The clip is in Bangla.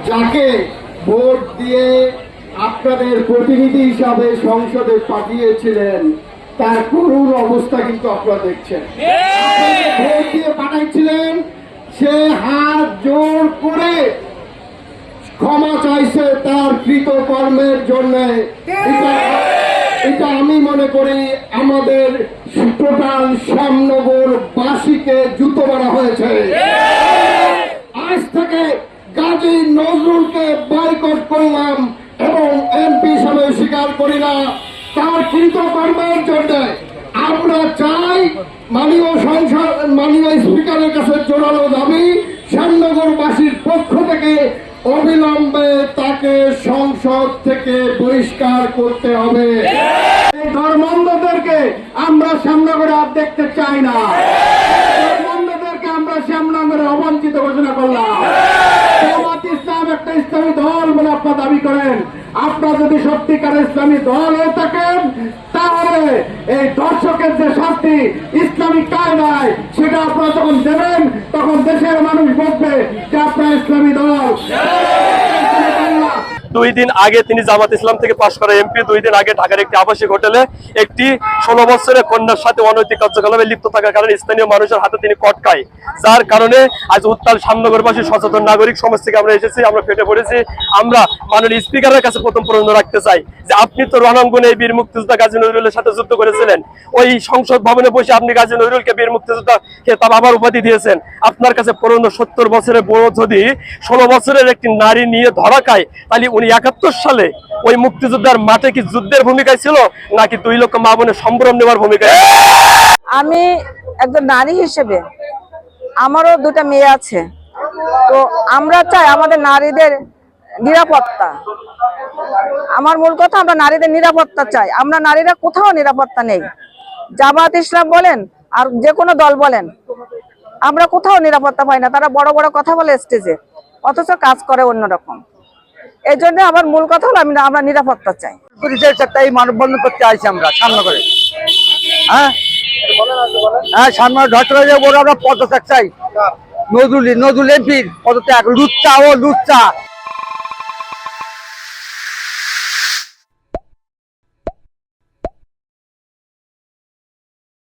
যাকে ভোট দিয়ে আপনাদের প্রতিনিধি হিসাবে সংসদে পাঠিয়েছিলেন তার করুণ অবস্থা কিন্তু আপনারা দেখছেন। ভোট দিয়ে পাঠাইছিলেন, সে হাত জোর করে ক্ষমা চাইছে তার কৃতকর্মের জন্য। এটা আমি মনে করি আমাদের টোটাল শ্যামনগর বাসীকে জুতো মারা হয়েছে। আজ থেকে গাজী নজরুলকে বয়কট করলাম এবং এমপি হিসাবে স্বীকার করি না তার কৃতকর্মের জন্য। আমরা চাই মাননীয় স্পিকারের কাছে জোরালো দাবি, শ্যামনগরবাসীর পক্ষ থেকে অবিলম্বে তাকে সংসদ থেকে বহিষ্কার করতে হবে। এই ধর্মান্ধদেরকে আমরা শ্যামনগরে আর দেখতে চাই না। ধর্মান্ধদেরকে আমরা শ্যামনগরে অবঞ্চিত ঘোষণা করলাম। জামাত ইসলাম একটা ইসলামী দল বলে আপনারা দাবি করেন। আপনারা যদি সত্যিকারের ইসলামী দল হয়ে থাকেন তাহলে এই দর্শকের যে শাস্তি ইসলামিক কায়দায় সেটা আপনারা যখন দেবেন তখন দেশের মানুষ বলবে যে আপনারা ইসলামী দল। 2 দিন আগে তিনি জামাত ইসলাম থেকে পাশ করা এমপি 2 দিন আগে ঢাকার একটি আবাসিক হোটেলে একটি 16 বছরের কন্যার সাথে অনৈতিক কার্যকলাপে লিপ্ত থাকার কারণে স্থানীয় মানুষের হাতে তিনি কটকায়, যার কারণে আজ উত্তাল শ্যামনগরবাসী সচেতন নাগরিক সমাজ থেকে আমরা এসেছি, আমরা ফেটে পড়েছি। আমরা মাননীয় স্পিকারের কাছে প্রথম প্রশ্ন রাখতে চাই যে আপনি তো রণাঙ্গনে বীর মুক্তিযোদ্ধা গাজী নজরুলের সাথে যুদ্ধ করেছিলেন, ওই সংসদ ভবনে বসে আপনি গাজী নজরুলকে বীর মুক্তিযোদ্ধা খেতাব আবার উপাধি দিয়েছেন। আপনার কাছে পুরো 70 বছরের বড় যদি 16 বছরের একটি নারী নিয়ে ধরা খায় তাহলে উনি 71 সালে ওই মুক্তিযোদ্ধার মাঠে কি যুদ্ধের ভূমিকায় ছিল নাকি 2 লক্ষ মা বোনের সম্ভ্রম নেওয়ার ভূমিকায়? আমি একজন নারী হিসেবে আমারও 2টা মেয়ে আছে, তো আমরা চাই আমাদের নারীদের নিরাপত্তা। আমার মূল কথা আমরা নারীদের নিরাপত্তা চাই। আমরা নারীরা কোথাও নিরাপত্তা নেই। জামাত ইসলাম বলেন আর যে কোনো দল বলেন, আমরা কোথাও নিরাপত্তা পাই না। তারা বড় বড় কথা বলে স্টেজে, অথচ কাজ করে অন্যরকম। এই জন্য আমার মূল কথা হলো আমরা নিরাপত্তা চাই। এই মানববন্ধন করতে আসছি আমরা শ্যামনগরে। সামনে ধরতে আমরা পদত্যাগ চাই। নজরুল এমপির পদত্যাগ, লুচ্চা ও লুচ্চা